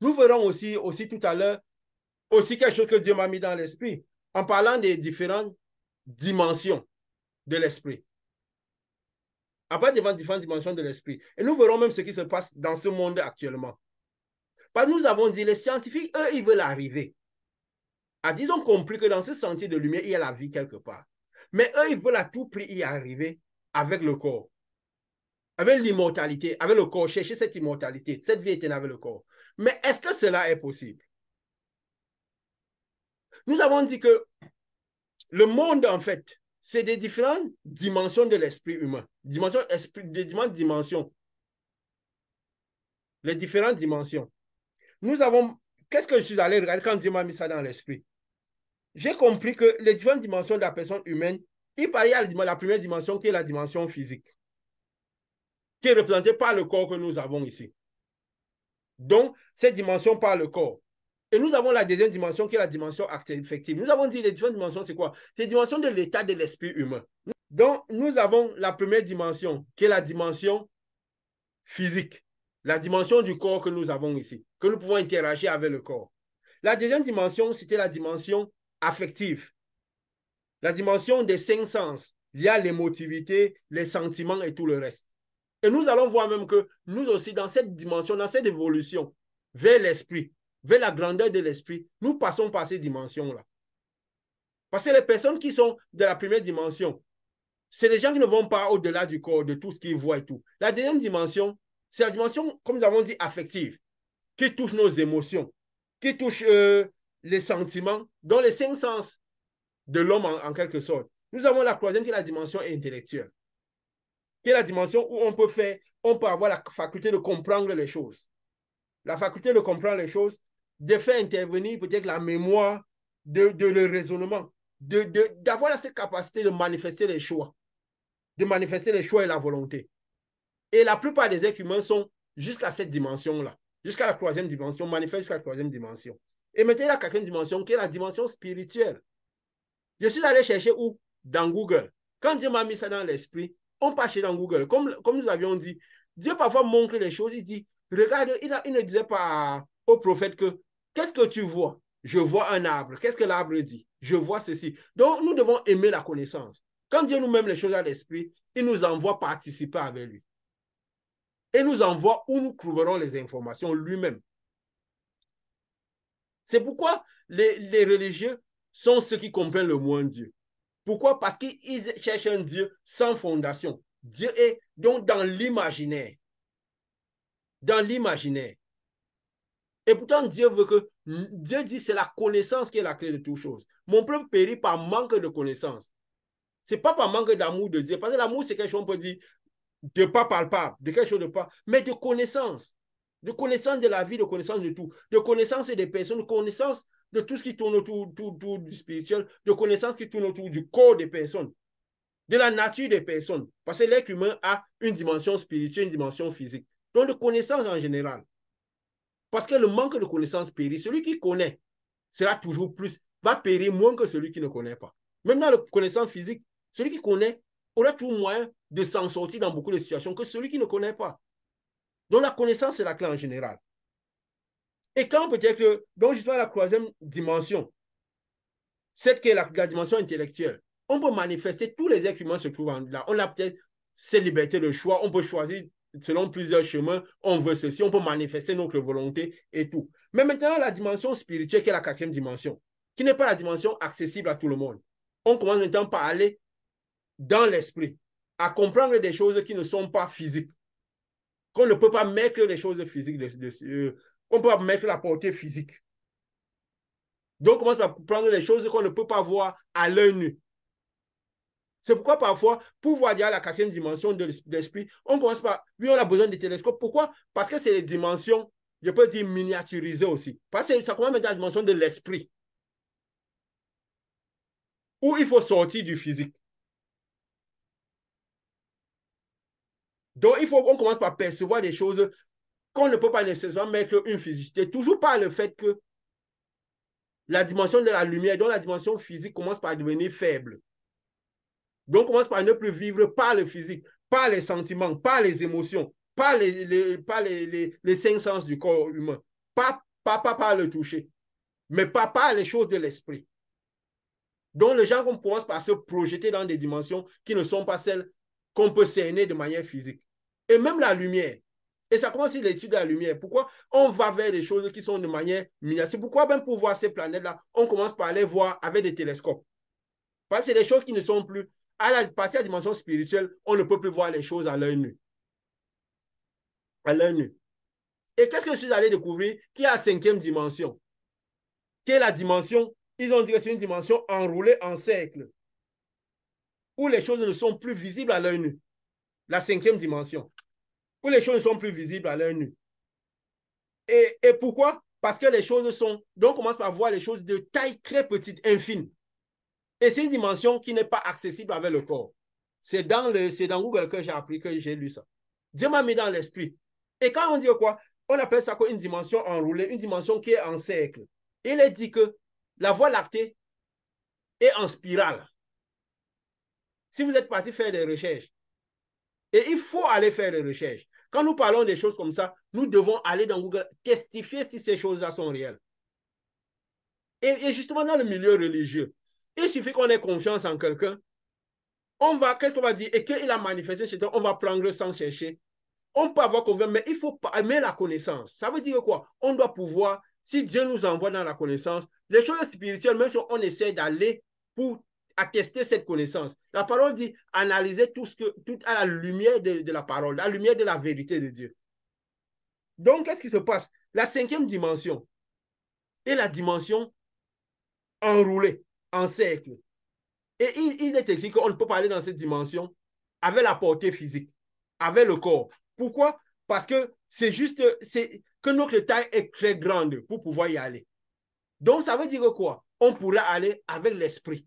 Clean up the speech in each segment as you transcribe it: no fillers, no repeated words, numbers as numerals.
Nous verrons aussi tout à l'heure aussi quelque chose que Dieu m'a mis dans l'esprit en parlant des différentes dimensions de l'esprit. Après, devant différentes dimensions de l'esprit. Et nous verrons même ce qui se passe dans ce monde actuellement. Parce que nous avons dit, les scientifiques, eux, ils veulent arriver. Ils ont compris que dans ce sentier de lumière, il y a la vie quelque part. Mais eux, ils veulent à tout prix y arriver avec le corps, avec l'immortalité, avec le corps, chercher cette immortalité, cette vie éternelle avec le corps. Mais est-ce que cela est possible? Nous avons dit que le monde, en fait, c'est des différentes dimensions de l'esprit humain. Des différentes dimensions. Les différentes dimensions. Nous avons... Qu'est-ce que je suis allé regarder quand Dieu m'a mis ça dans l'esprit? J'ai compris que les différentes dimensions de la personne humaine, il y a la première dimension qui est la dimension physique, qui est représentée par le corps que nous avons ici. Donc, cette dimension par le corps. Et nous avons la deuxième dimension qui est la dimension affective. Nous avons dit les différentes dimensions, c'est quoi? C'est la dimension de l'état de l'esprit humain. Donc, nous avons la première dimension qui est la dimension physique, la dimension du corps que nous avons ici, que nous pouvons interagir avec le corps. La deuxième dimension, c'était la dimension affective, la dimension des cinq sens. Il y a l'émotivité, les sentiments et tout le reste. Et nous allons voir même que nous aussi, dans cette dimension, dans cette évolution vers l'esprit, vers la grandeur de l'esprit, nous passons par ces dimensions-là. Parce que les personnes qui sont de la première dimension, c'est les gens qui ne vont pas au-delà du corps, de tout ce qu'ils voient et tout. La deuxième dimension, c'est la dimension, comme nous avons dit, affective, qui touche nos émotions, qui touche les sentiments, dans les cinq sens de l'homme en quelque sorte. Nous avons la troisième qui est la dimension intellectuelle, qui est la dimension où on peut avoir la faculté de comprendre les choses. La faculté de comprendre les choses, de faire intervenir peut-être la mémoire, le raisonnement, d'avoir cette capacité de manifester les choix, et la volonté. Et la plupart des êtres humains sont jusqu'à cette dimension-là, jusqu'à la troisième dimension, manifestent jusqu'à la troisième dimension. Et maintenant, il y a la quatrième dimension qui est la dimension spirituelle. Je suis allé chercher où? Dans Google. Quand Dieu m'a mis ça dans l'esprit, on passe dans Google. Comme nous avions dit, Dieu parfois montre les choses, il dit, regarde, il ne disait pas au prophète que, qu'est-ce que tu vois? Je vois un arbre. Qu'est-ce que l'arbre dit? Je vois ceci. Donc, nous devons aimer la connaissance. Quand Dieu nous met les choses à l'esprit, il nous envoie participer avec lui. Et nous envoie où nous trouverons les informations lui-même. C'est pourquoi les religieux sont ceux qui comprennent le moins Dieu. Pourquoi? Parce qu'ils cherchent un Dieu sans fondation. Dieu est donc dans l'imaginaire. Dans l'imaginaire. Et pourtant, Dieu veut que... Dieu dit c'est la connaissance qui est la clé de toute chose. Mon peuple périt par manque de connaissance. Ce n'est pas par manque d'amour de Dieu. Parce que l'amour, c'est quelque chose, on peut dire, de pas palpable, de quelque chose de pas... Mais de connaissance. De connaissance de la vie, de connaissance de tout. De connaissance des personnes, de connaissance de tout ce qui tourne autour du spirituel, de connaissance qui tourne autour du corps des personnes, de la nature des personnes. Parce que l'être humain a une dimension spirituelle, une dimension physique. Donc, de connaissance en général. Parce que le manque de connaissance périt. Celui qui connaît sera toujours plus, va périr moins que celui qui ne connaît pas. Même dans la connaissance physique, celui qui connaît aura toujours moyen de s'en sortir dans beaucoup de situations que celui qui ne connaît pas. Donc, la connaissance, c'est la clé en général. Et quand peut-être que, donc justement, la troisième dimension, cette qui est la dimension intellectuelle, on peut manifester, tous les êtres humains se trouvent là. On a peut-être cette liberté de choix, on peut choisir selon plusieurs chemins, on veut ceci, on peut manifester notre volonté et tout. Mais maintenant, la dimension spirituelle, qui est la quatrième dimension, qui n'est pas la dimension accessible à tout le monde. On commence maintenant par aller dans l'esprit, à comprendre des choses qui ne sont pas physiques, qu'on ne peut pas mettre les choses physiques, on peut pas mettre la portée physique. Donc, on commence par prendre les choses qu'on ne peut pas voir à l'œil nu. C'est pourquoi parfois, pour voir déjà la quatrième dimension de l'esprit, on commence par, oui, on a besoin des télescopes. Pourquoi? Parce que c'est les dimensions, je peux dire miniaturisées aussi. Parce que ça commence dans la dimension de l'esprit, où il faut sortir du physique. Donc, on commence par percevoir des choses qu'on ne peut pas nécessairement mettre une physicité, toujours par le fait que la dimension de la lumière, donc la dimension physique commence par devenir faible. Donc, on commence par ne plus vivre par le physique, par les sentiments, par les émotions, par les cinq sens du corps humain, pas par le toucher, mais pas par les choses de l'esprit. Donc, les gens commencent par se projeter dans des dimensions qui ne sont pas celles qu'on peut cerner de manière physique. Et même la lumière. Et ça commence sur l'étude de la lumière. Pourquoi on va vers des choses qui sont de manière miniature? C'est pourquoi même pour voir ces planètes-là, on commence par les voir avec des télescopes. Parce que c'est des choses qui ne sont plus... À la partie de la dimension spirituelle, on ne peut plus voir les choses à l'œil nu. À l'œil nu. Et qu'est-ce que je suis allé découvrir? Qu'il y a la 5e dimension. Qui est la dimension, ils ont dit que c'est une dimension enroulée en cercle, où les choses ne sont plus visibles à l'œil nu. La 5e dimension, où les choses ne sont plus visibles à l'œil nu. Et pourquoi? Parce que les choses sont... Donc, on commence par voir les choses de taille très petite, infime. Et c'est une dimension qui n'est pas accessible avec le corps. C'est dans Google que j'ai appris, que j'ai lu ça. Dieu m'a mis dans l'esprit. Et quand on dit quoi? On appelle ça une dimension enroulée, une dimension qui est en cercle. Il est dit que la Voie lactée est en spirale. Si vous êtes parti faire des recherches, et il faut aller faire des recherches. Quand nous parlons des choses comme ça, nous devons aller dans Google, testifier si ces choses-là sont réelles. Et justement, dans le milieu religieux, il suffit qu'on ait confiance en quelqu'un. Qu'est-ce qu'on va dire? Et qu'il a manifesté chez toi, on va prendre sans chercher. On peut avoir confiance, mais il faut aimer la connaissance. Ça veut dire quoi? On doit pouvoir, si Dieu nous envoie dans la connaissance, les choses spirituelles, même si on essaie d'aller pour attester cette connaissance. La parole dit analyser tout à la lumière de la parole, à la lumière de la vérité de Dieu. Donc, qu'est-ce qui se passe? La 5e dimension est la dimension enroulée en cercle. Et il est écrit qu'on ne peut pas aller dans cette dimension avec la portée physique, avec le corps. Pourquoi? Parce que c'est juste que notre taille est très grande pour pouvoir y aller. Donc, ça veut dire quoi? On pourra aller avec l'esprit.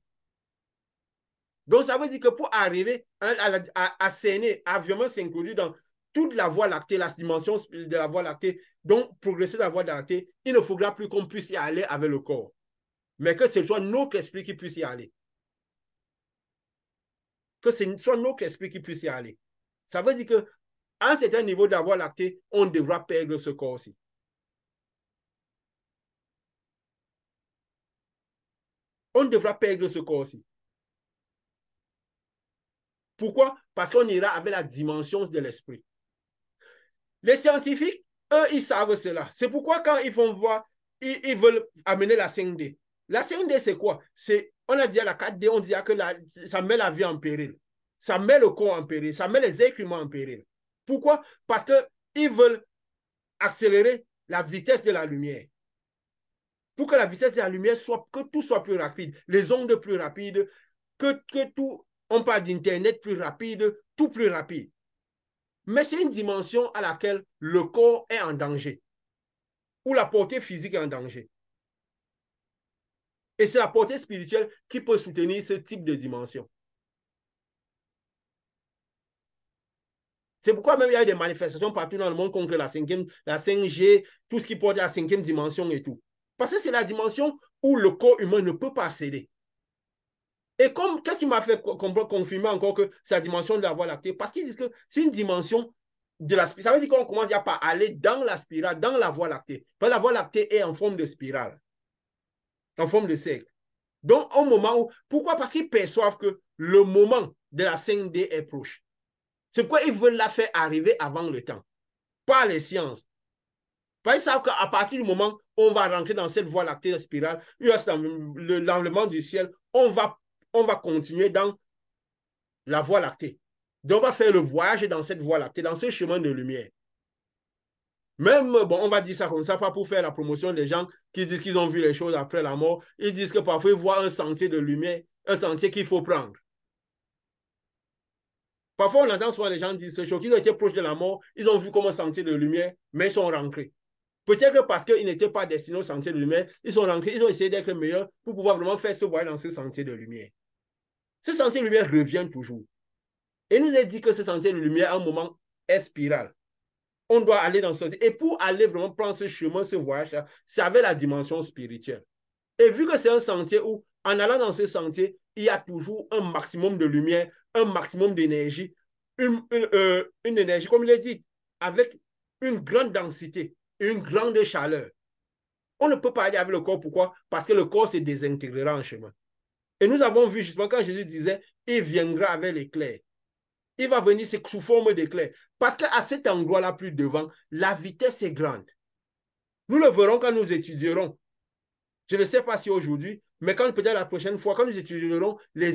Donc, ça veut dire que pour arriver à cerner, à vraiment s'introduire dans toute la Voie lactée, la dimension de la Voie lactée, donc progresser dans la Voie lactée, il ne faudra plus qu'on puisse y aller avec le corps, mais que ce soit notre esprit qui puisse y aller. Que ce soit notre esprit qui puisse y aller. Ça veut dire qu'à un certain niveau de la Voie lactée, on devra perdre ce corps-ci. On devra perdre ce corps-ci. Pourquoi? Parce qu'on ira avec la dimension de l'esprit. Les scientifiques, eux, ils savent cela. C'est pourquoi quand ils vont voir, ils veulent amener la 5D. La 5D, c'est quoi? On a dit à la 4D, on dit que ça met la vie en péril. Ça met le corps en péril. Ça met les êtres humains en péril. Pourquoi? Parce qu'ils veulent accélérer la vitesse de la lumière. Pour que la vitesse de la lumière soit, que tout soit plus rapide, les ondes plus rapides, que tout, on parle d'Internet plus rapide, tout plus rapide. Mais c'est une dimension à laquelle le corps est en danger, où la portée physique est en danger. Et c'est la portée spirituelle qui peut soutenir ce type de dimension. C'est pourquoi même il y a des manifestations partout dans le monde contre la 5G, tout ce qui porte à la 5e dimension et tout. Parce que c'est la dimension où le corps humain ne peut pas accéder. Et qu'est-ce qui m'a fait confirmer encore que c'est la dimension de la Voie lactée? Parce qu'ils disent que c'est une dimension de la spirale. Ça veut dire qu'on commence à aller dans la spirale, dans la Voie lactée. Parce que la Voie lactée est en forme de spirale, en forme de cercle. Donc, au moment où... Pourquoi? Parce qu'ils perçoivent que le moment de la 5D est proche. C'est pourquoi ils veulent la faire arriver avant le temps. Pas les sciences. Parce qu'ils savent qu'à partir du moment où on va rentrer dans cette Voie lactée de spirale, il y a l'enlèvement du ciel, on va continuer dans la Voie lactée. Donc, on va faire le voyage dans cette Voie lactée, dans ce chemin de lumière. Même, bon, on va dire ça comme ça, pas pour faire la promotion des gens qui disent qu'ils ont vu les choses après la mort. Ils disent que parfois, ils voient un sentier de lumière, un sentier qu'il faut prendre. Parfois, on entend souvent les gens dire ce chose, qu'ils ont été proches de la mort, ils ont vu comme un sentier de lumière, mais ils sont rentrés. Peut-être que parce qu'ils n'étaient pas destinés au sentier de lumière, ils sont rentrés, ils ont essayé d'être meilleurs pour pouvoir vraiment faire ce voyage dans ce sentier de lumière. Ce sentier de lumière revient toujours. Et il nous a dit que ce sentier de lumière, à un moment, est spirale. On doit aller dans ce sentier. Et pour aller vraiment prendre ce chemin, ce voyage-là, c'est avec la dimension spirituelle. Et vu que c'est un sentier où, en allant dans ce sentier, il y a toujours un maximum de lumière, un maximum d'énergie, une énergie, comme il est dit, avec une grande densité et une grande chaleur. On ne peut pas aller avec le corps. Pourquoi? Parce que le corps se désintégrera en chemin. Et nous avons vu justement quand Jésus disait, il viendra avec l'éclair. Il va venir sous forme d'éclair. Parce qu'à cet endroit-là, plus devant, la vitesse est grande. Nous le verrons quand nous étudierons. Je ne sais pas si aujourd'hui, mais quand peut-être la prochaine fois, quand nous étudierons les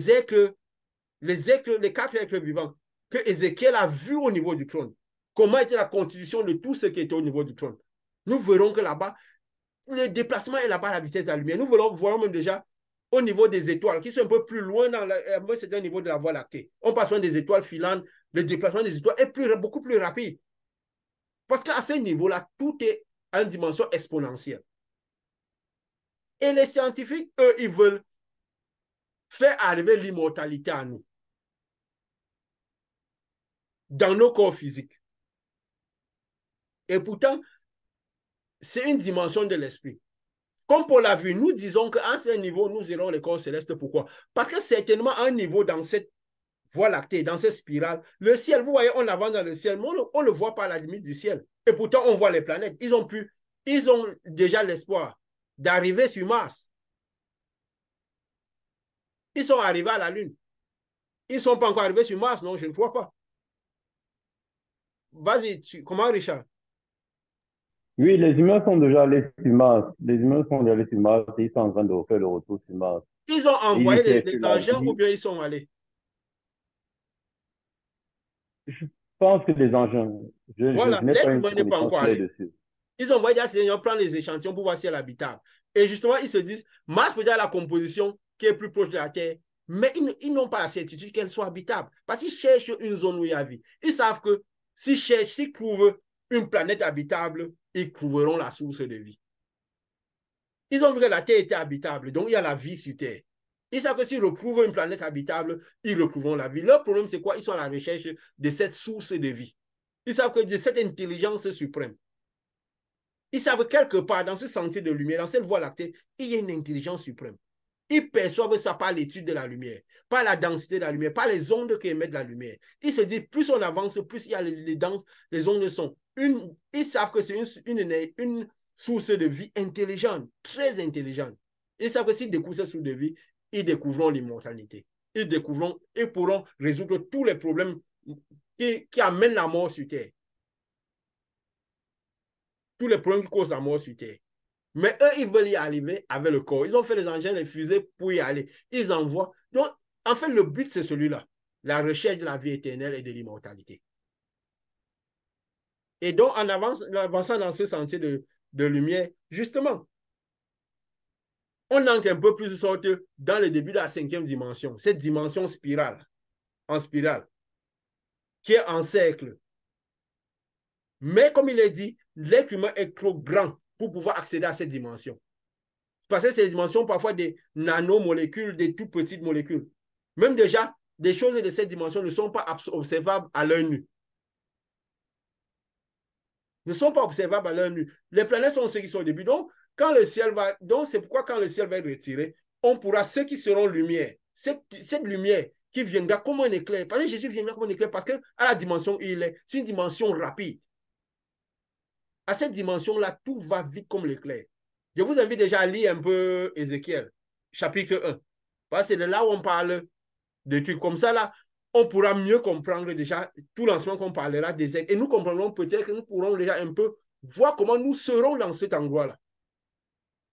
quatre êtres vivants que Ézéchiel a vus au niveau du trône, comment était la constitution de tout ce qui était au niveau du trône. Nous verrons que là-bas, le déplacement est là-bas à la vitesse de la lumière. Nous voyons même déjà au niveau des étoiles, qui sont un peu plus loin dans c'est un niveau de la Voie lactée. On passe sur des étoiles filantes, le déplacement des étoiles est beaucoup plus rapide. Parce qu'à ce niveau-là, tout est à une dimension exponentielle. Et les scientifiques, eux, ils veulent faire arriver l'immortalité à nous, dans nos corps physiques. Et pourtant, c'est une dimension de l'esprit. Comme Paul l'a vu, nous disons qu'à ce niveau, nous irons les corps célestes. Pourquoi? Parce que certainement, à un niveau dans cette Voie lactée, dans cette spirale, le ciel, vous voyez, on avance dans le ciel, mais on ne le voit pas à la limite du ciel. Et pourtant, on voit les planètes. Ils ont déjà l'espoir d'arriver sur Mars. Ils sont arrivés à la Lune. Ils ne sont pas encore arrivés sur Mars, non, je ne crois pas. Vas-y, comment, Richard? Oui, les humains sont déjà allés sur Mars. Les humains sont déjà allés sur Mars et ils sont en train de faire le retour sur Mars. Ils ont Et ils envoyé cherchent les la engins ou vie. bien ils sont allés? Je pense que les engins, je Voilà, n'ai pas l'être une humain n'est pas connaissance encore claire allé. dessus. Ils ont envoyé des engins prendre les échantillons pour voir si elle est habitable. Et justement, ils se disent, Mars peut-être la composition qui est plus proche de la Terre, mais ils n'ont pas la certitude qu'elle soit habitable. Parce qu'ils cherchent une zone où il y a vie. Ils savent que s'ils trouvent une planète habitable, ils trouveront la source de vie. Ils ont vu que la Terre était habitable, donc il y a la vie sur Terre. Ils savent que s'ils retrouvent une planète habitable, ils retrouveront la vie. Leur problème, c'est quoi? Ils sont à la recherche de cette source de vie. Ils savent que de cette intelligence suprême. Ils savent quelque part, dans ce sentier de lumière, dans cette voie lactée, il y a une intelligence suprême. Ils perçoivent ça par l'étude de la lumière, par la densité de la lumière, par les ondes qui émettent la lumière. Ils se disent, plus on avance, plus il y a les ondes sont. Ils savent que c'est une source de vie intelligente, très intelligente. Ils savent que s'ils découvrent cette source de vie, ils découvriront l'immortalité. Ils pourront résoudre tous les problèmes qui amènent la mort sur Terre. Tous les problèmes qui causent la mort sur Terre. Mais eux, ils veulent y arriver avec le corps. Ils ont fait les engins, les fusées pour y aller. Ils envoient. Donc, en fait, le but, c'est celui-là. La recherche de la vie éternelle et de l'immortalité. Et donc, en avançant dans ce sentier de lumière, justement, on entre un peu plus sorte dans le début de la 5e dimension, cette dimension spirale, en spirale, qui est en cercle. Mais comme il est dit, l'être humain est trop grand pour pouvoir accéder à cette dimension. Parce que ces dimensions, parfois des nanomolécules, des toutes petites molécules. Même déjà, des choses de cette dimension ne sont pas observables à l'œil nu. Ne sont pas observables à l'œil nu. Les planètes sont ceux qui sont au début. Donc, c'est pourquoi quand le ciel va être retiré, on pourra, ceux qui seront lumière, cette lumière qui viendra comme un éclair. Parce que Jésus viendra comme un éclair, parce qu'à la dimension où il est, c'est une dimension rapide. À cette dimension-là, tout va vite comme l'éclair. Je vous invite déjà à lire un peu Ézéchiel, chapitre 1. Parce que c'est de là où on parle de trucs comme ça. Là, on pourra mieux comprendre déjà tout l'enseignement qu'on parlera des aides. Et nous comprendrons peut-être que nous pourrons déjà un peu voir comment nous serons dans cet endroit-là.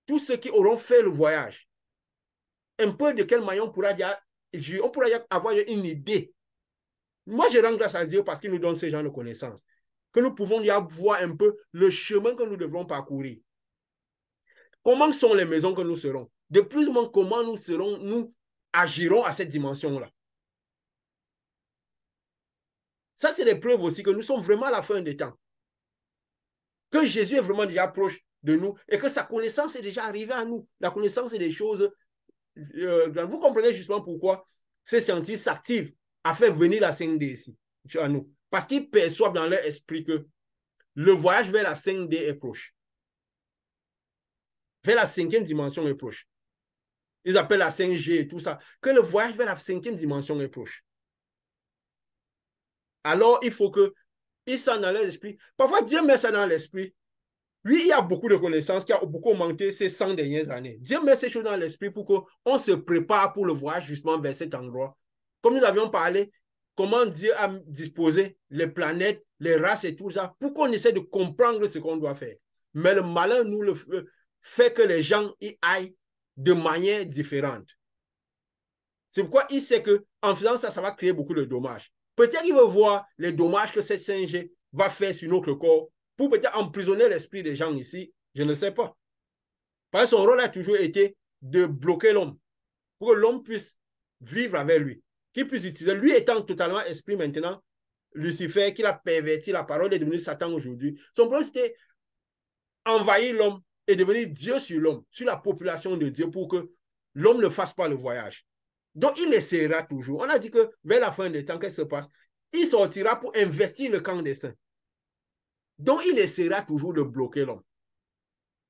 Tous ceux qui auront fait le voyage, un peu de quel manière on pourra avoir une idée. Moi, je rends grâce à Dieu parce qu'il nous donne ce genre de connaissances. Que nous pouvons voir un peu le chemin que nous devrons parcourir. Comment sont les maisons que nous serons? De plus ou moins, comment nous agirons à cette dimension-là? Ça, c'est des preuves aussi que nous sommes vraiment à la fin des temps. Que Jésus est vraiment déjà proche de nous et que sa connaissance est déjà arrivée à nous. La connaissance des choses. Vous comprenez justement pourquoi ces scientifiques s'activent à faire venir la 5D ici, à nous. Parce qu'ils perçoivent dans leur esprit que le voyage vers la 5D est proche. Vers la 5e dimension est proche. Ils appellent la 5G et tout ça. Que le voyage vers la 5e dimension est proche. Alors, il faut qu'ils s'en dans leur esprit. Parfois, Dieu met ça dans l'esprit Oui, il y a beaucoup de connaissances qui ont beaucoup augmenté ces 100 dernières années. Dieu met ces choses dans l'esprit pour qu'on se prépare pour le voyage justement vers cet endroit. Comme nous avions parlé, comment Dieu a disposé les planètes, les races et tout ça, pour qu'on essaie de comprendre ce qu'on doit faire. Mais le malin nous le fait que les gens y aillent de manière différente. C'est pourquoi il sait qu'en faisant ça, ça va créer beaucoup de dommages. Peut-être qu'il veut voir les dommages que cette 5G va faire sur notre corps pour peut-être emprisonner l'esprit des gens ici. Je ne sais pas. Parce que son rôle a toujours été de bloquer l'homme pour que l'homme puisse vivre avec lui, qu'il puisse utiliser. Lui étant totalement esprit maintenant, Lucifer, qui a perverti la parole, est devenu Satan aujourd'hui. Son problème, c'était envahir l'homme et devenir Dieu sur l'homme, sur la population de Dieu pour que l'homme ne fasse pas le voyage. Donc, il essaiera toujours. On a dit que vers la fin des temps, qu'est-ce qui se passe? Il sortira pour investir le camp des saints. Donc, il essaiera toujours de bloquer l'homme.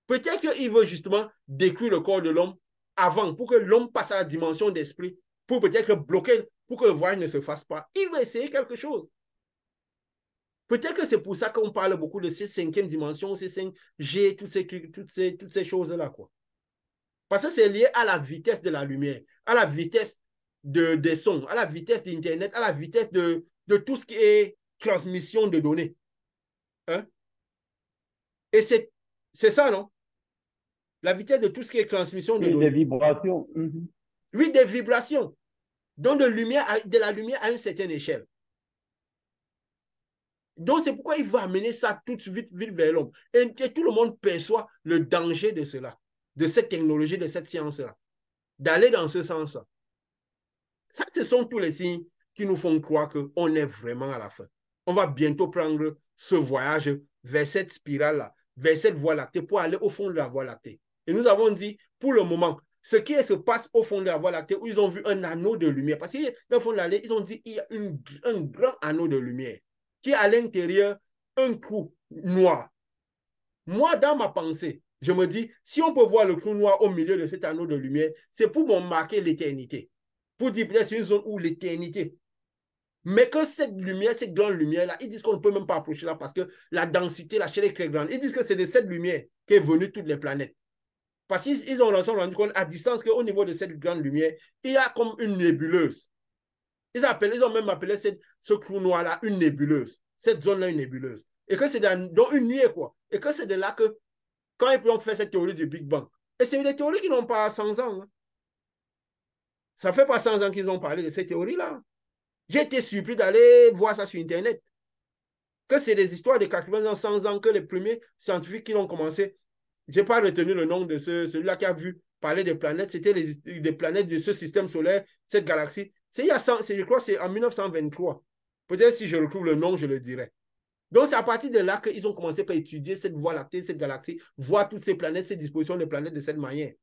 Peut-être qu'il veut justement détruire le corps de l'homme avant, pour que l'homme passe à la dimension d'esprit, pour peut-être bloquer, pour que le voyage ne se fasse pas. Il veut essayer quelque chose. Peut-être que c'est pour ça qu'on parle beaucoup de ces 5e dimensions, ces 5G, toutes ces choses-là, quoi. Parce que c'est lié à la vitesse de la lumière, à la vitesse des sons, à la vitesse d'Internet, à la vitesse de tout ce qui est transmission de données. Hein? Et c'est ça, non? La vitesse de tout ce qui est transmission de données. Des vibrations. Oui, des vibrations. Donc, de la lumière à une certaine échelle. Donc, c'est pourquoi il va amener ça tout de suite vers l'homme. Et tout le monde perçoit le danger de cela, de cette technologie, de cette science-là, d'aller dans ce sens-là. Ça, ce sont tous les signes qui nous font croire qu'on est vraiment à la fin. On va bientôt prendre ce voyage vers cette spirale-là, vers cette voie lactée, pour aller au fond de la voie lactée. Et nous avons dit, pour le moment, ce qui se passe au fond de la voie lactée, où ils ont vu un anneau de lumière, parce qu'au fond de l'allée, ils ont dit qu'il y a un grand anneau de lumière, qui a à l'intérieur un trou noir. Moi, dans ma pensée, je me dis, si on peut voir le trou noir au milieu de cet anneau de lumière, c'est pour marquer l'éternité. Pour dire peut-être c'est une zone où l'éternité. Mais que cette lumière, cette grande lumière-là, ils disent qu'on ne peut même pas approcher là parce que la densité, la chair est très grande. Ils disent que c'est de cette lumière qu'est venue toutes les planètes. Parce qu'ils ont rendu compte à distance qu'au niveau de cette grande lumière, il y a comme une nébuleuse. Ils ont même appelé ce trou noir-là une nébuleuse. Cette zone-là une nébuleuse. Et que c'est dans une nuée, quoi. Et que c'est de là que, quand ils ont fait cette théorie du Big Bang, et c'est des théories qui n'ont pas 100 ans. Hein. Ça ne fait pas 100 ans qu'ils ont parlé de ces théories-là. J'ai été surpris d'aller voir ça sur Internet. Que c'est des histoires de 80 ans, 100 ans que les premiers scientifiques qui ont commencé. Je n'ai pas retenu le nom de celui-là qui a vu parler des planètes. C'était des planètes de ce système solaire, cette galaxie. Je crois que c'est en 1923. Peut-être si je retrouve le nom, je le dirai. Donc, c'est à partir de là qu'ils ont commencé à étudier cette voie lactée, cette galaxie, voir toutes ces planètes, ces dispositions de planètes de cette manière.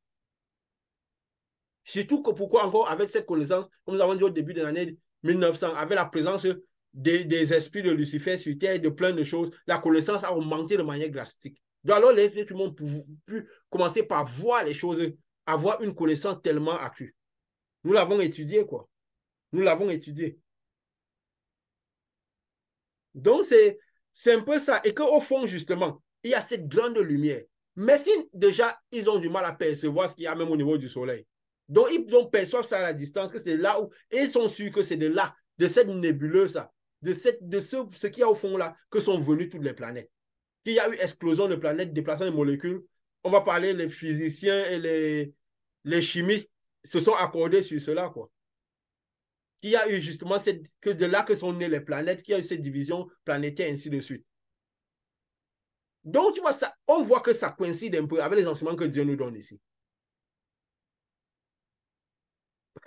Surtout que pourquoi encore, avec cette connaissance, comme nous avons dit au début des années 1900, avec la présence des esprits de Lucifer sur Terre, de plein de choses, la connaissance a augmenté de manière drastique. Donc alors, les êtres humains ont pu commencer par voir les choses, avoir une connaissance tellement accrue. Nous l'avons étudié, quoi. Nous l'avons étudié. Donc, c'est un peu ça. Et qu'au fond, justement, il y a cette grande lumière. Mais si déjà, ils ont du mal à percevoir ce qu'il y a même au niveau du soleil. Donc, ils perçoivent ça à la distance, que c'est là où, et ils sont sûrs que c'est de là, de cette nébuleuse, de ce qu'il y a au fond là, que sont venues toutes les planètes. Qu'il y a eu explosion de planètes, déplacement de molécules. On va parler, les physiciens et les chimistes se sont accordés sur cela, quoi. Qu'il y a eu justement que de là que sont nées les planètes, qu'il y a eu cette division planétaire, ainsi de suite. Donc, tu vois, ça, on voit que ça coïncide un peu avec les enseignements que Dieu nous donne ici.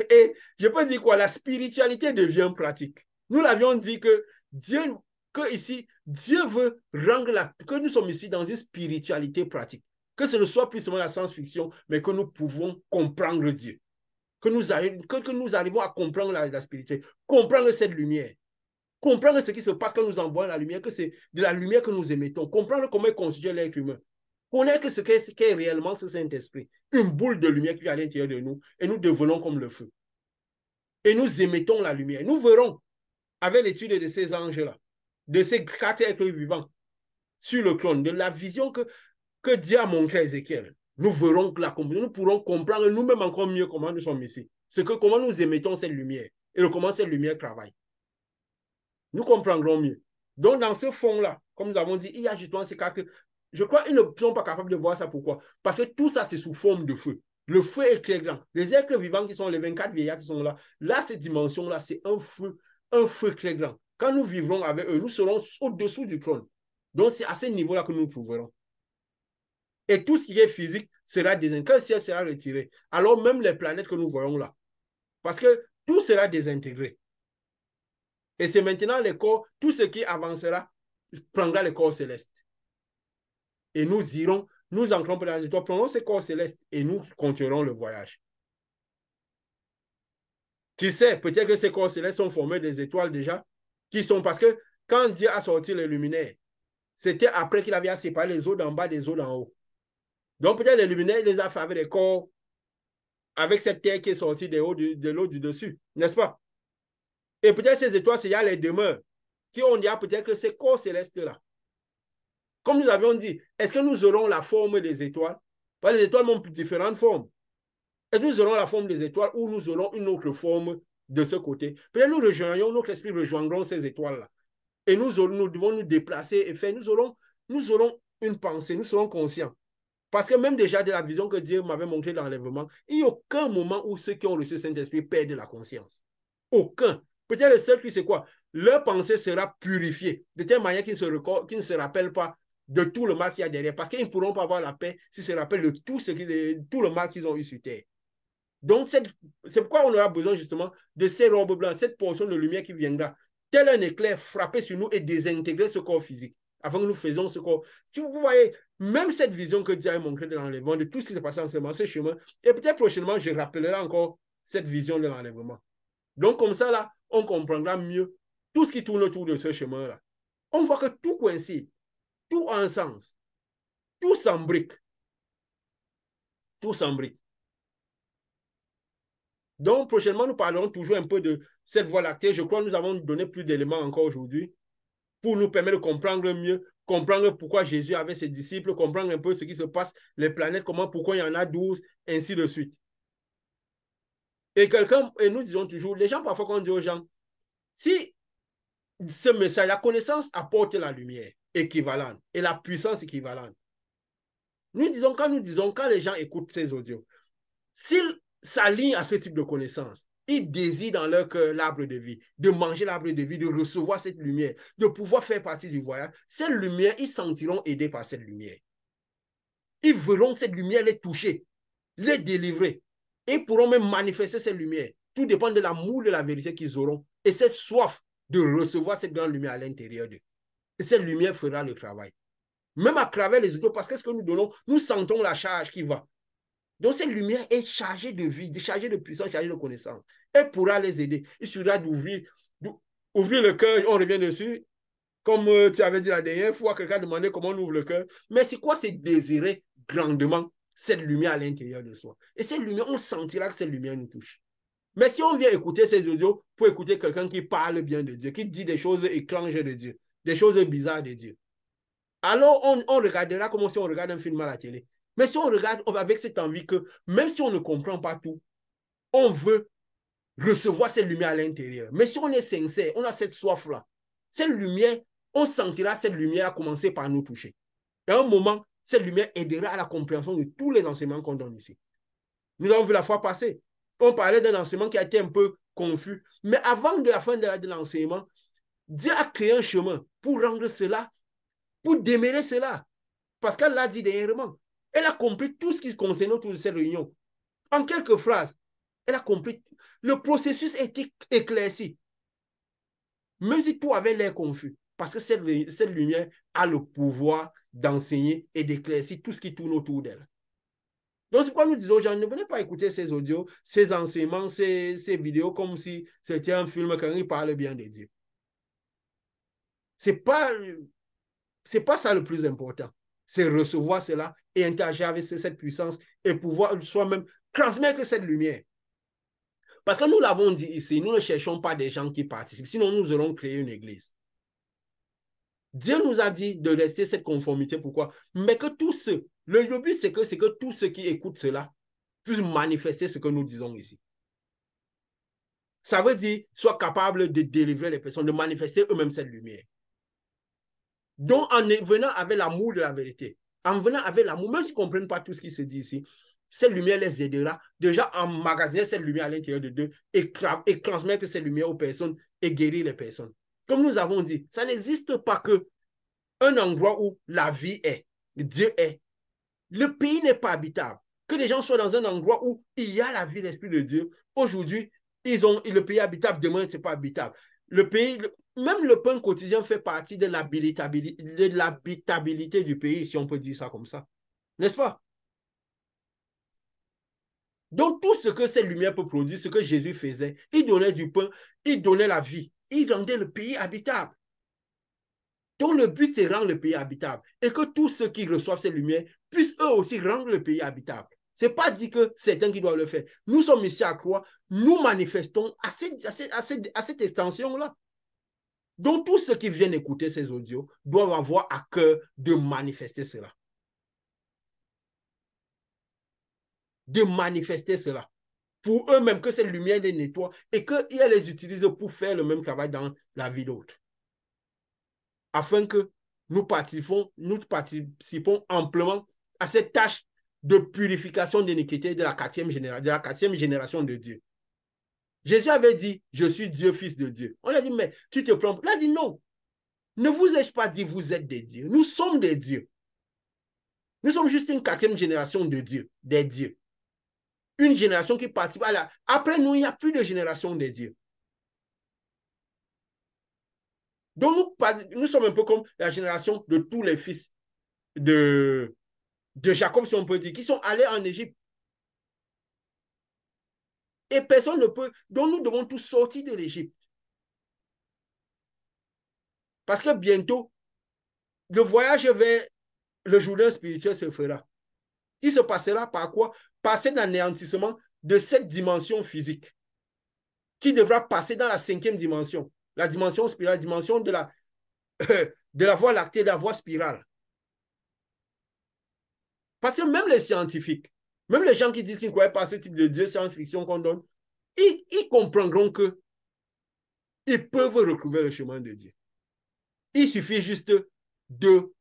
Et je peux dire quoi? La spiritualité devient pratique. Nous l'avions dit que ici, Dieu veut rendre que nous sommes ici dans une spiritualité pratique. Que ce ne soit plus seulement la science-fiction, mais que nous pouvons comprendre Dieu. Que nous arrivons à comprendre la spiritualité, comprendre cette lumière, comprendre ce qui se passe quand nous envoyons la lumière, que c'est de la lumière que nous émettons, comprendre comment est constitué l'être humain. Connaître ce qu'est réellement ce Saint-Esprit, une boule de lumière qui est à l'intérieur de nous, et nous devenons comme le feu. Et nous émettons la lumière. Nous verrons, avec l'étude de ces anges-là, de ces 4 êtres vivants, sur le trône, de la vision que que Dieu a montré à Ézéchiel, nous verrons que nous pourrons comprendre nous-mêmes encore mieux comment nous sommes ici. C'est que comment nous émettons cette lumière et comment cette lumière travaille. Nous comprendrons mieux. Donc, dans ce fond-là, comme nous avons dit, il y a justement ces cas que je crois qu'ils ne sont pas capables de voir ça. Pourquoi? Parce que tout ça, c'est sous forme de feu. Le feu est très grand. Les êtres vivants qui sont les 24 vieillards qui sont là, là, cette dimension-là, c'est un feu très grand. Quand nous vivrons avec eux, nous serons au-dessous du trône. Donc, c'est à ce niveau-là que nous trouverons. Et tout ce qui est physique sera désintégré. Quand le ciel sera retiré, alors même les planètes que nous voyons là, parce que tout sera désintégré. Et c'est maintenant les corps, tout ce qui avancera prendra les corps célestes. Et nous irons, nous entrons dans les étoiles, prenons ces corps célestes et nous continuerons le voyage. Qui sait, peut-être que ces corps célestes sont formés des étoiles déjà, qui sont, parce que quand Dieu a sorti les luminaires, c'était après qu'il avait séparé les eaux d'en bas des eaux d'en haut. Donc peut-être les luminaires, il les a fait avec des corps, avec cette terre qui est sortie de l'eau du dessus, n'est-ce pas? Et peut-être ces étoiles, c'est les demeures, qui ont dit peut-être que ces corps célestes-là. Comme nous avions dit, est-ce que nous aurons la forme des étoiles? Parce que les étoiles ont différentes formes. Est-ce que nous aurons la forme des étoiles ou nous aurons une autre forme de ce côté? Peut-être nous rejoignons, notre esprit rejoindront ces étoiles-là. Et nous devons nous déplacer et faire, nous aurons une pensée, nous serons conscients. Parce que même déjà de la vision que Dieu m'avait montrée dans l'enlèvement, il n'y a aucun moment où ceux qui ont reçu le Saint-Esprit perdent la conscience. Aucun. Peut-être le seul qui c'est quoi? Leur pensée sera purifiée, de telle manière qu'ils ne se rappellent pas de tout le mal qu'il y a derrière, parce qu'ils ne pourront pas avoir la paix s'ils se rappellent de tout le mal qu'ils ont eu sur terre. Donc, c'est pourquoi on aura besoin justement de ces robes blanches, cette portion de lumière qui viendra, tel un éclair frapper sur nous et désintégrer ce corps physique, avant que nous faisions ce corps. Vous voyez, même cette vision que Dieu a montrée de l'enlèvement, de tout ce qui s'est passé en ce chemin, et peut-être prochainement, je rappellerai encore cette vision de l'enlèvement. Donc, comme ça, là, on comprendra mieux tout ce qui tourne autour de ce chemin-là. On voit que tout coïncide, tout a un sens, tout s'embrique. Tout s'embrique. Donc, prochainement, nous parlerons toujours un peu de cette voie lactée. Je crois que nous avons donné plus d'éléments encore aujourd'hui pour nous permettre de comprendre mieux, comprendre pourquoi Jésus avait ses disciples, comprendre un peu ce qui se passe, les planètes, pourquoi il y en a 12, ainsi de suite. Et nous disons toujours, les gens, parfois, quand on dit aux gens, si ce message, la connaissance apporte la lumière équivalente et la puissance équivalente, quand les gens écoutent ces audios, s'ils s'alignent à ce type de connaissances, ils désirent dans leur cœur l'arbre de vie, de manger l'arbre de vie, de recevoir cette lumière, de pouvoir faire partie du voyage. Cette lumière, ils sentiront aidés par cette lumière. Ils verront cette lumière les toucher, les délivrer. Et ils pourront même manifester cette lumière. Tout dépend de l'amour de la vérité qu'ils auront et cette soif de recevoir cette grande lumière à l'intérieur d'eux. Et cette lumière fera le travail. Même à travers les autres, parce que ce que nous donnons, nous sentons la charge qui va. Donc, cette lumière est chargée de vie, chargée de puissance, chargée de connaissance. Elle pourra les aider. Il suffira d'ouvrir le cœur, on revient dessus. Comme tu avais dit la dernière fois, quelqu'un demandait comment on ouvre le cœur. Mais c'est quoi? C'est désirer grandement cette lumière à l'intérieur de soi. Et cette lumière, on sentira que cette lumière nous touche. Mais si on vient écouter ces audios pour écouter quelqu'un qui parle bien de Dieu, qui dit des choses étranges de Dieu, des choses bizarres de Dieu, alors on regardera comme si on regarde un film à la télé. Mais si on regarde avec cette envie que même si on ne comprend pas tout, on veut recevoir cette lumière à l'intérieur. Mais si on est sincère, on a cette soif-là, cette lumière, on sentira cette lumière à commencer par nous toucher. Et à un moment, cette lumière aidera à la compréhension de tous les enseignements qu'on donne ici. Nous avons vu la fois passée, on parlait d'un enseignement qui a été un peu confus. Mais avant de la fin de l'enseignement, Dieu a créé un chemin pour rendre cela, pour démêler cela. Parce qu'elle l'a dit dernièrement. Elle a compris tout ce qui concerne autour de cette réunion. En quelques phrases, elle a compris. Le processus était éclairci. Même si tout avait l'air confus. Parce que cette lumière a le pouvoir d'enseigner et d'éclaircir tout ce qui tourne autour d'elle. Donc, c'est pourquoi nous disons aux gens, ne venez pas écouter ces audios, ces enseignements, ces vidéos comme si c'était un film quand il parle bien de Dieu. C'est pas ça le plus important. C'est recevoir cela et interagir avec cette puissance et pouvoir soi-même transmettre cette lumière. Parce que nous l'avons dit ici, nous ne cherchons pas des gens qui participent, sinon nous aurons créé une église. Dieu nous a dit de rester cette conformité. Pourquoi? Mais que tous ceux, le but c'est que tous ceux qui écoutent cela puissent manifester ce que nous disons ici. Ça veut dire soient capables de délivrer les personnes, de manifester eux-mêmes cette lumière. Donc, en venant avec l'amour de la vérité, en venant avec l'amour, même s'ils ne comprennent pas tout ce qui se dit ici, cette lumière les aidera déjà à emmagasiner cette lumière à l'intérieur de Dieu et transmettre cette lumière aux personnes et guérir les personnes. Comme nous avons dit, ça n'existe pas qu'un endroit où la vie est, Dieu est. Le pays n'est pas habitable. Que les gens soient dans un endroit où il y a la vie, l'Esprit de Dieu. Aujourd'hui, le pays habitable, demain, ce n'est pas habitable. Le pays, même le pain quotidien fait partie de l'habitabilité du pays, si on peut dire ça comme ça. N'est-ce pas? Donc, tout ce que cette lumière peut produire, ce que Jésus faisait, il donnait du pain, il donnait la vie, il rendait le pays habitable. Donc, le but, c'est rendre le pays habitable et que tous ceux qui reçoivent cette lumière puissent eux aussi rendre le pays habitable. Ce n'est pas dit que c'est un qui doit le faire. Nous sommes ici à Croix, nous manifestons à cette extension-là. Donc, tous ceux qui viennent écouter ces audios doivent avoir à cœur de manifester cela. De manifester cela. Pour eux-mêmes, que cette lumière les nettoie et qu'ils les utilisent pour faire le même travail dans la vie d'autres. Afin que nous participons amplement à cette tâche de purification d'iniquité de la quatrième génération de Dieu. Jésus avait dit, je suis Dieu, fils de Dieu. On a dit, mais tu te prends. Il a dit, non. Ne vous ai-je pas dit, vous êtes des dieux. Nous sommes des dieux. Nous sommes juste une quatrième génération de Dieu, des dieux. Une génération qui participe à la... Après nous, il n'y a plus de génération des dieux. Donc, nous sommes un peu comme la génération de tous les fils de Jacob, si on peut dire, qui sont allés en Égypte. Et personne ne peut... Donc, nous devons tous sortir de l'Égypte. Parce que bientôt, le voyage vers le Jourdain spirituel se fera. Il se passera par quoi? Par cet anéantissement de cette dimension physique qui devra passer dans la 5e dimension, la dimension spirale, la dimension de la voie lactée, de la voie spirale. Parce que même les scientifiques, même les gens qui disent qu'ils ne croient pas à ce type de Dieu science-fiction qu'on donne, ils comprendront qu'ils peuvent retrouver le chemin de Dieu. Il suffit juste de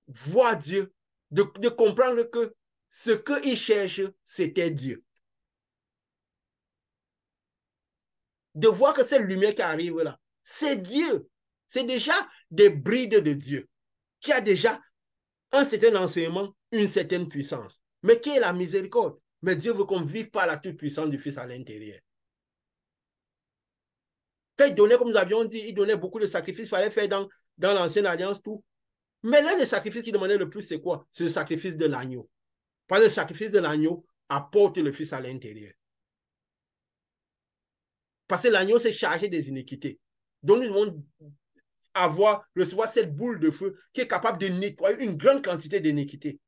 voir Dieu, de comprendre que ce qu'ils cherchent, c'était Dieu. De voir que cette lumière qui arrive là, c'est Dieu. C'est déjà des brides de Dieu, qui a déjà un certain enseignement, une certaine puissance. Mais qui est la miséricorde? Mais Dieu veut qu'on vive par la toute-puissance du Fils à l'intérieur. Quand il donnait, comme nous avions dit, il donnait beaucoup de sacrifices, il fallait faire dans l'ancienne alliance tout. Mais l'un des sacrifices qu'il demandait le plus, c'est quoi? C'est le sacrifice de l'agneau. Parce que le sacrifice de l'agneau apporte le Fils à l'intérieur. Parce que l'agneau s'est chargé des iniquités. Donc nous devons recevoir cette boule de feu qui est capable de nettoyer une grande quantité d'iniquités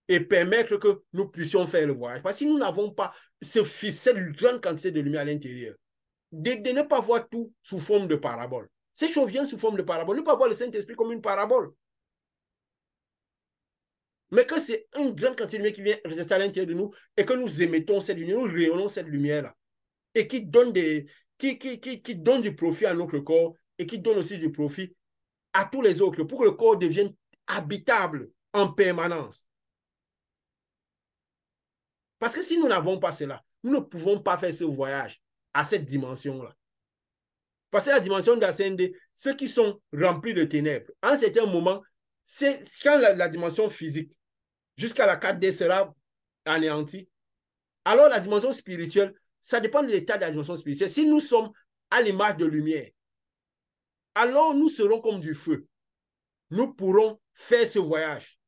et permettre que nous puissions faire le voyage. Parce que si nous n'avons pas cette grande quantité de lumière à l'intérieur, de ne pas voir tout sous forme de parabole. Ces choses viennent sous forme de parabole. Ne pas voir le Saint-Esprit comme une parabole. Mais que c'est une grande quantité de lumière qui vient rester à l'intérieur de nous et que nous émettons cette lumière, nous rayonnons cette lumière-là et qui donne du profit à notre corps et qui donne aussi du profit à tous les autres pour que le corps devienne habitable en permanence. Parce que si nous n'avons pas cela, nous ne pouvons pas faire ce voyage à cette dimension-là. Parce que la dimension de la CND, ceux qui sont remplis de ténèbres, à un certain moment, c'est quand la dimension physique jusqu'à la 4D sera anéantie, alors la dimension spirituelle, ça dépend de l'état de la dimension spirituelle. Si nous sommes à l'image de lumière, alors nous serons comme du feu. Nous pourrons faire ce voyage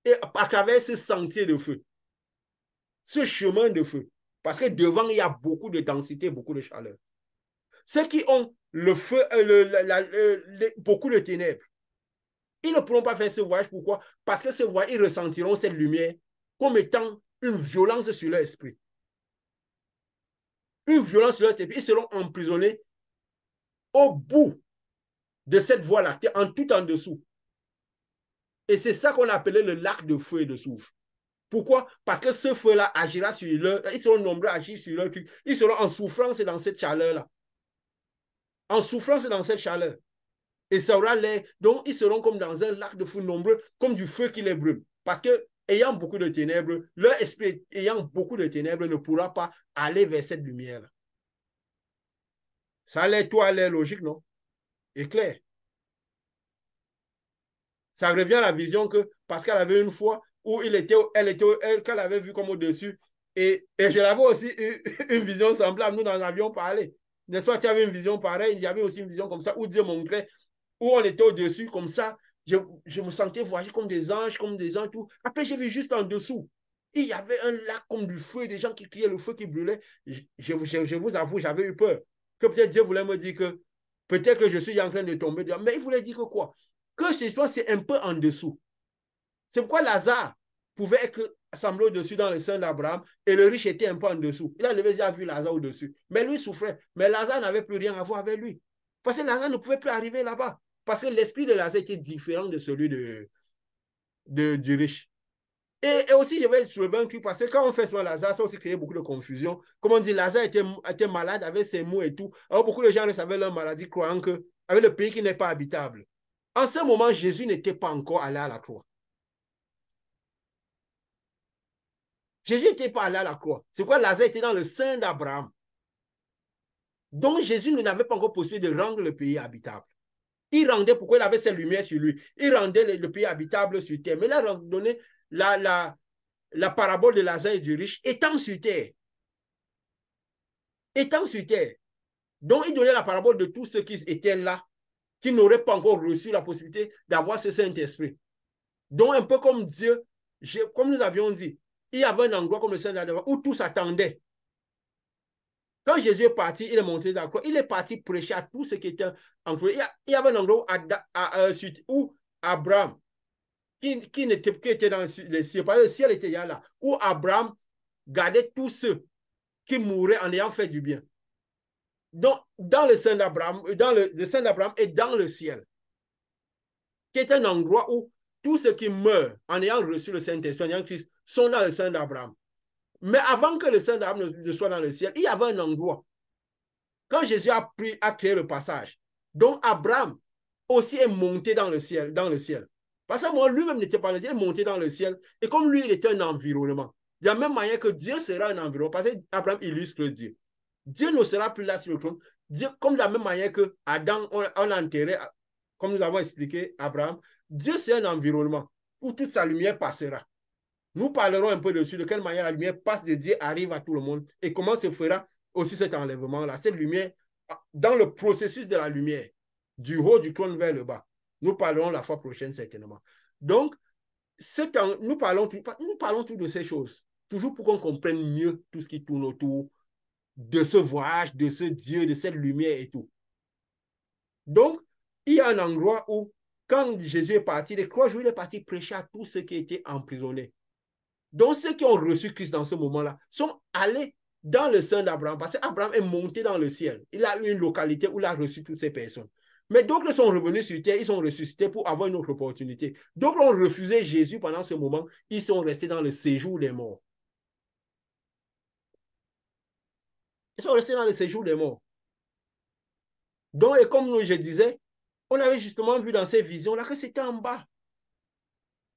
et à travers ce sentier de feu, ce chemin de feu, parce que devant, il y a beaucoup de densité, beaucoup de chaleur. Ceux qui ont le feu, beaucoup de ténèbres, ils ne pourront pas faire ce voyage. Pourquoi? Parce que ce voyage, ils ressentiront cette lumière comme étant une violence sur leur esprit. Une violence sur leur esprit. Ils seront emprisonnés au bout de cette voie lactée, en tout en dessous. Et c'est ça qu'on appelait le lac de feu et de soufre. Pourquoi? Parce que ce feu-là agira sur leur... Ils seront nombreux à agir sur leur truc. Ils seront en souffrance dans cette chaleur-là. En souffrance dans cette chaleur. Et ça aura l'air... Donc, ils seront comme dans un lac de feu nombreux, comme du feu qui les brûle. Parce que, ayant beaucoup de ténèbres, leur esprit ayant beaucoup de ténèbres ne pourra pas aller vers cette lumière-là. Ça a l'air, toi, l'air logique, non? Et clair. Ça revient à la vision que Pascal avait une fois où qu'elle avait vu comme au-dessus. Et je l'avais aussi eu une vision semblable. Nous en avions parlé. N'est-ce pas? Tu avais une vision pareille. Il y avait aussi une vision comme ça où Dieu montrait, où on était au-dessus, comme ça. Je me sentais voyager comme des anges, tout. Après, j'ai vu juste en dessous. Il y avait un lac comme du feu, des gens qui criaient, le feu qui brûlait. Je vous avoue, j'avais eu peur. Que peut-être Dieu voulait me dire que peut-être que je suis en train de tomber. Mais il voulait dire que quoi? Que ce soit, c'est un peu en dessous. C'est pourquoi Lazare pouvait être semblé au-dessus dans le sein d'Abraham et le riche était un peu en dessous. Il a déjà vu Lazare au-dessus. Mais lui souffrait. Mais Lazare n'avait plus rien à voir avec lui. Parce que Lazare ne pouvait plus arriver là-bas. Parce que l'esprit de Lazare était différent de celui du riche. Et aussi, je vais soulever un truc parce que quand on fait sur Lazare, ça a aussi créé beaucoup de confusion. Comme on dit, Lazare était malade avec ses maux et tout. Alors beaucoup de gens savaient leur maladie, croyant qu'avec le pays qui n'est pas habitable. En ce moment, Jésus n'était pas encore allé à la croix. Jésus n'était pas allé à la croix. C'est quoi? Lazare était dans le sein d'Abraham. Donc Jésus n'avait pas encore possibilité de rendre le pays habitable. Il rendait, pourquoi il avait ses lumières sur lui, il rendait le pays habitable sur terre. Mais il a donné la parabole de Lazare et du riche étant sur terre. Étant sur terre. Donc il donnait la parabole de tous ceux qui étaient là, qui n'auraient pas encore reçu la possibilité d'avoir ce Saint-Esprit. Donc un peu comme Dieu, comme nous avions dit, il y avait un endroit comme le Saint-Esprit où tous attendaient. Quand Jésus est parti, il est monté dans la croix, il est parti prêcher à tous ceux qui étaient entourés. Il y avait un endroit où Abraham, qui était dans le ciel, parce que le ciel était là, où Abraham gardait tous ceux qui mouraient en ayant fait du bien. Donc, dans le sein d'Abraham, le sein d'Abraham est dans le ciel, qui est un endroit où tous ceux qui meurent en ayant reçu le Saint-Esprit, en ayant Christ, sont dans le sein d'Abraham. Mais avant que le sein d'Abraham ne soit dans le ciel, il y avait un endroit. Quand Jésus a créé le passage, donc Abraham aussi est monté dans le ciel. Parce que moi, lui-même n'était pas dans le ciel, il est monté dans le ciel. Et comme lui, il était un environnement. De la même manière que Dieu sera un environnement, parce qu'Abraham illustre Dieu. Dieu ne sera plus là sur le trône. Dieu, comme de la même manière que Adam, on l'a enterré, comme nous avons expliqué, Abraham, Dieu c'est un environnement où toute sa lumière passera. Nous parlerons un peu dessus, de quelle manière la lumière passe de Dieu, arrive à tout le monde, et comment se fera aussi cet enlèvement-là, cette lumière, dans le processus de la lumière, du haut du trône vers le bas. Nous parlerons la fois prochaine, certainement. Donc, nous parlons tout de ces choses, toujours pour qu'on comprenne mieux tout ce qui tourne autour de ce voyage, de ce Dieu, de cette lumière et tout. Donc, il y a un endroit où, quand Jésus est parti, les 3 jours, il est parti prêcher à tous ceux qui étaient emprisonnés. Donc, ceux qui ont reçu Christ dans ce moment-là sont allés dans le sein d'Abraham, parce qu'Abraham est monté dans le ciel. Il a eu une localité où il a reçu toutes ces personnes. Mais d'autres sont revenus sur terre, ils sont ressuscités pour avoir une autre opportunité. D'autres ont refusé Jésus pendant ce moment, ils sont restés dans le séjour des morts. Ils sont restés dans le séjour des morts. Donc, et comme je disais, on avait justement vu dans ces visions-là que c'était en bas.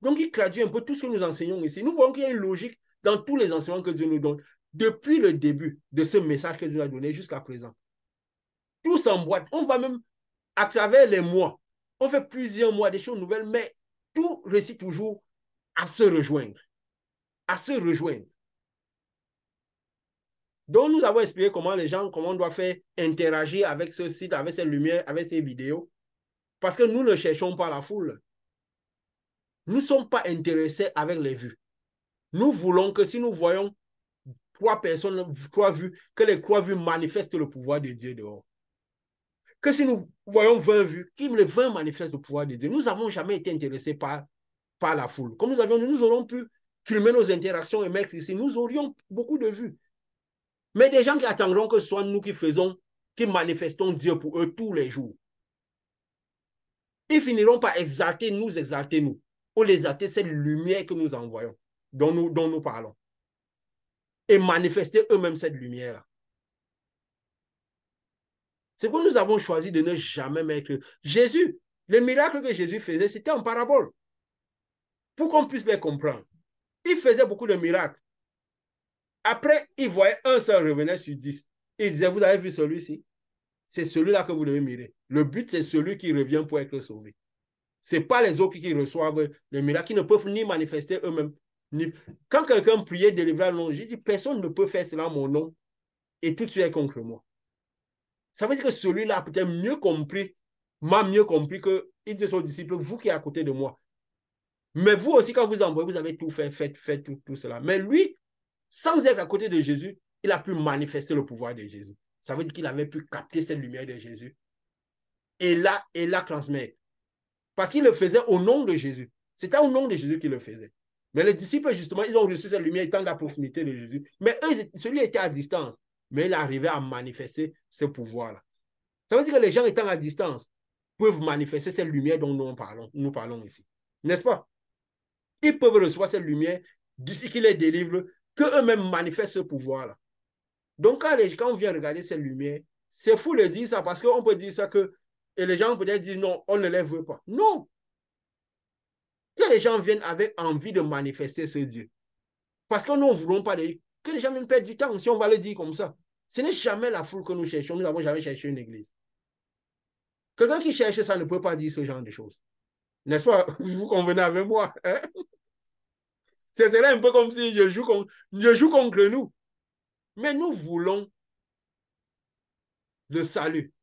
Donc, il traduit un peu tout ce que nous enseignons ici. Nous voyons qu'il y a une logique dans tous les enseignements que Dieu nous donne, depuis le début de ce message que Dieu nous a donné jusqu'à présent. Tout s'emboîte. On va même, à travers les mois, on fait plusieurs mois, des choses nouvelles, mais tout réussit toujours à se rejoindre. À se rejoindre. Donc, nous avons expliqué comment on doit faire interagir avec ce site, avec ces lumières, avec ces vidéos. Parce que nous ne cherchons pas la foule. Nous ne sommes pas intéressés avec les vues. Nous voulons que si nous voyons 3 personnes, 3 vues, que les 3 vues manifestent le pouvoir de Dieu dehors. Que si nous voyons 20 vues, que les 20 manifestent le pouvoir de Dieu. Nous n'avons jamais été intéressés par la foule. Comme nous aurions pu filmer nos interactions et mettre ici, nous aurions beaucoup de vues. Mais des gens qui attendront que ce soit nous qui manifestons Dieu pour eux tous les jours. Ils finiront par exalter, nous, ou les exalter cette lumière que nous envoyons, dont nous parlons, et manifester eux-mêmes cette lumière-là. C'est pourquoi nous avons choisi de ne jamais mettre Jésus. Les miracles que Jésus faisait, c'était en parabole, pour qu'on puisse les comprendre. Il faisait beaucoup de miracles. Après, il voyait un seul revenait sur 10. Il disait, vous avez vu celui-ci? C'est celui-là que vous devez mirer. Le but, c'est celui qui revient pour être sauvé. Ce n'est pas les autres qui reçoivent les miracles, qui ne peuvent ni manifester eux-mêmes. Ni... Quand quelqu'un priait, délivrait le nom, j'ai dit, personne ne peut faire cela en mon nom et tout de suite est contre moi. Ça veut dire que celui-là a peut-être mieux compris, m'a mieux compris que il dit aux disciples, vous qui êtes à côté de moi. Mais vous aussi, quand vous envoyez, vous avez tout fait, fait tout cela. Mais lui, sans être à côté de Jésus, il a pu manifester le pouvoir de Jésus. Ça veut dire qu'il avait pu capter cette lumière de Jésus et la transmettre. Parce qu'il le faisait au nom de Jésus. C'était au nom de Jésus qu'il le faisait. Mais les disciples, justement, ils ont reçu cette lumière étant à la proximité de Jésus. Mais eux, celui était à distance. Mais il arrivait à manifester ce pouvoir-là. Ça veut dire que les gens étant à distance peuvent manifester cette lumière dont nous parlons ici. N'est-ce pas? Ils peuvent recevoir cette lumière d'ici qu'il les délivre, qu'eux-mêmes manifestent ce pouvoir-là. Donc, quand on vient regarder cette lumière, c'est fou de dire ça parce qu'on peut dire ça que, et les gens peut-être disent non, on ne les veut pas. Non! Que les gens viennent avec envie de manifester ce Dieu. Parce que nous ne voulons pas que les gens viennent perdre du temps, si on va le dire comme ça. Ce n'est jamais la foule que nous cherchons. Nous n'avons jamais cherché une église. Quelqu'un qui cherche ça ne peut pas dire ce genre de choses. N'est-ce pas? Vous convenez avec moi. Hein? Ce serait un peu comme si je joue contre nous. Mais nous voulons le salut.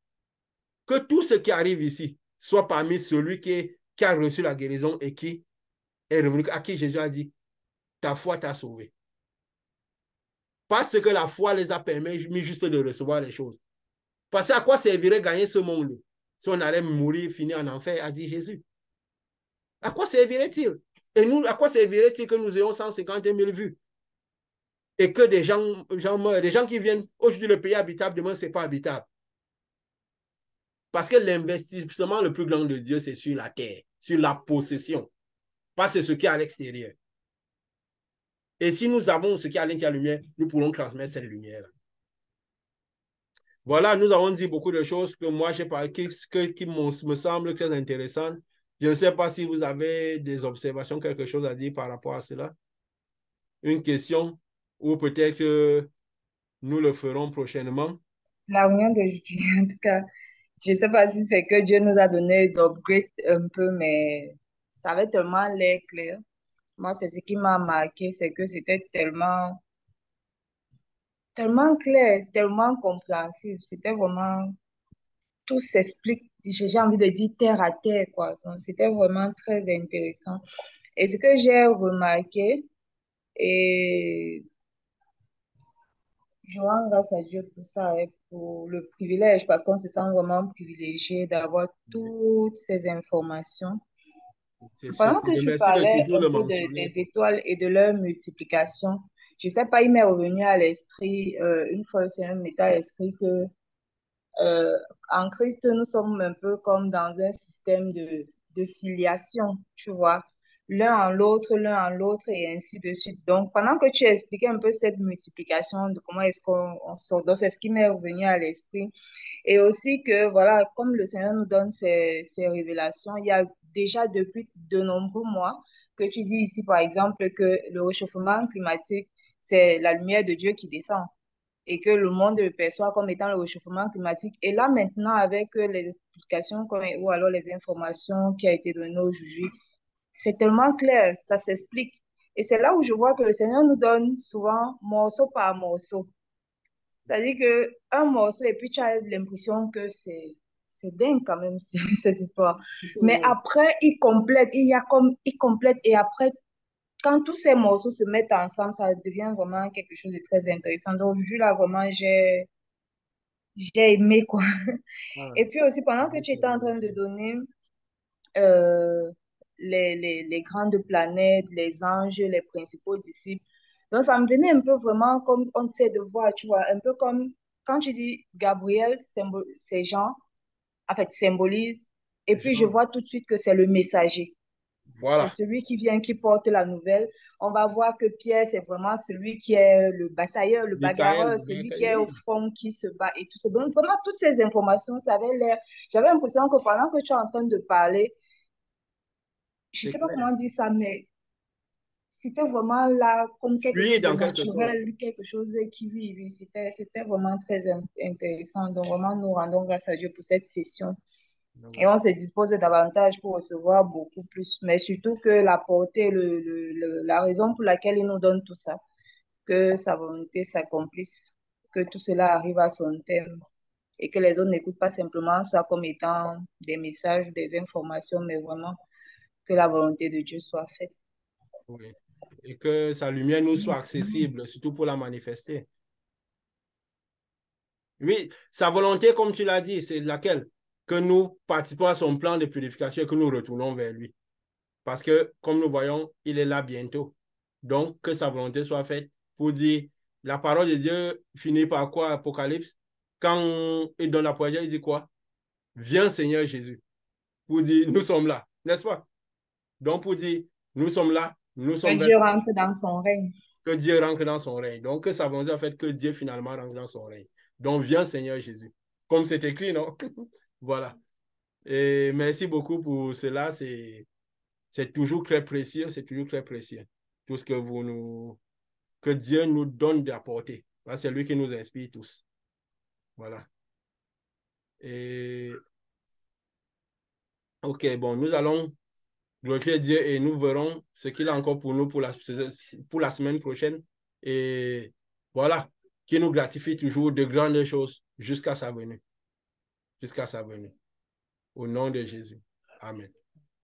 Que tout ce qui arrive ici soit parmi celui qui a reçu la guérison et qui est revenu, à qui Jésus a dit, ta foi t'a sauvé. Parce que la foi les a permis juste de recevoir les choses. Parce qu'à quoi servirait gagner ce monde si on allait mourir, finir en enfer, a dit Jésus. À quoi servirait-il? Et nous, à quoi servirait-il que nous ayons 150 000 vues? Et que des gens meurent, des gens qui viennent, aujourd'hui le pays est habitable, demain ce n'est pas habitable. Parce que l'investissement le plus grand de Dieu, c'est sur la terre, sur la possession, pas sur ce qui est à l'extérieur. Et si nous avons ce qui est à l'intérieur de la lumière, nous pourrons transmettre cette lumière-là. Voilà, nous avons dit beaucoup de choses que moi, j'ai parlé, qui me semblent très intéressantes. Je ne sais pas si vous avez des observations, quelque chose à dire par rapport à cela. Une question, ou peut-être que nous le ferons prochainement. La réunion d'aujourd'hui, en tout cas, je ne sais pas si c'est que Dieu nous a donné d'upgrade un peu, mais ça avait tellement l'air clair. Moi, c'est ce qui m'a marqué, c'est que c'était tellement clair, tellement compréhensible. C'était vraiment, tout s'explique, j'ai envie de dire terre à terre, quoi. Donc, c'était vraiment très intéressant. Et ce que j'ai remarqué, et je rends grâce à Dieu pour ça et pour le privilège, parce qu'on se sent vraiment privilégié d'avoir toutes ces informations. C'est sûr. Pendant que tu Merci de parlais toujours un le peu mentionner. des étoiles et de leur multiplication, je sais pas, il m'est revenu à l'esprit, une fois le Seigneur m'était à l'esprit que euh, en Christ, nous sommes un peu comme dans un système de filiation, tu vois, l'un en l'autre et ainsi de suite. Donc, pendant que tu expliquais un peu cette multiplication, de comment est-ce qu'on sort, donc c'est ce qui m'est revenu à l'esprit. Et aussi que, voilà, comme le Seigneur nous donne ces révélations, il y a déjà depuis de nombreux mois que tu dis ici, par exemple, que le réchauffement climatique, c'est la lumière de Dieu qui descend et que le monde le perçoit comme étant le réchauffement climatique. Et là, maintenant, avec les explications ou alors les informations qui ont été données aujourd'hui, c'est tellement clair, ça s'explique. Et c'est là où je vois que le Seigneur nous donne souvent morceau par morceau. C'est-à-dire que un morceau, et puis tu as l'impression que c'est dingue quand même, cette histoire. Mais après, il complète, et après, quand tous ces morceaux se mettent ensemble, ça devient vraiment quelque chose de très intéressant. Donc, aujourd'hui, là, vraiment, j'ai aimé, quoi. Voilà. Et puis aussi, pendant que tu étais en train de donner euh, les grandes planètes, les anges, les principaux disciples, donc ça me venait un peu vraiment comme on sait de voir, tu vois, un peu comme quand tu dis Gabriel, c'est Jean, en fait, symbolise Et puis, je vois tout de suite que c'est le messager. Voilà. C'est celui qui vient, qui porte la nouvelle. On va voir que Pierre, c'est vraiment celui qui est le batailleur, le bagarreur, celui qui est au Oui. front, qui se bat et tout ça. Donc, vraiment, toutes ces informations, ça avait l'air. J'avais l'impression que pendant que tu es en train de parler, je ne C'est sais pas clair. comment dire ça, mais c'était vraiment là comme quelque Oui, chose de dans quelque sorte. naturel, quelque chose qui vit. C'était vraiment très intéressant. Donc, vraiment, nous rendons grâce à Dieu pour cette session. Et on se dispose davantage pour recevoir beaucoup plus. Mais surtout que la portée, la raison pour laquelle il nous donne tout ça, que sa volonté s'accomplisse, que tout cela arrive à son terme et que les autres n'écoutent pas simplement ça comme étant des messages, des informations, mais vraiment que la volonté de Dieu soit faite. Oui. Et que sa lumière nous soit accessible, surtout pour la manifester. Oui, sa volonté, comme tu l'as dit, c'est laquelle? Que nous participons à son plan de purification et que nous retournons vers lui. Parce que, comme nous voyons, il est là bientôt. Donc, que sa volonté soit faite pour dire, la parole de Dieu finit par quoi, Apocalypse? Quand il donne la parole, il dit quoi? Viens, Seigneur Jésus. Pour dire, nous sommes là, n'est-ce pas? Donc, pour dire, nous sommes là, nous Que sommes Dieu rentre dans son règne. que Dieu rentre dans son règne. Donc, que sa volonté, en fait, que Dieu finalement rentre dans son règne. Donc, viens, Seigneur Jésus. Comme c'est écrit, non? Voilà. Et merci beaucoup pour cela. C'est toujours très précieux. C'est toujours très précieux. Tout ce que que Dieu nous donne d'apporter. C'est lui qui nous inspire tous. Voilà. Et, OK, bon, nous allons glorifier Dieu et nous verrons ce qu'il a encore pour nous pour la semaine prochaine. Et voilà, qui nous gratifie toujours de grandes choses jusqu'à sa venue. Jusqu'à sa venue. Au nom de Jésus. Amen.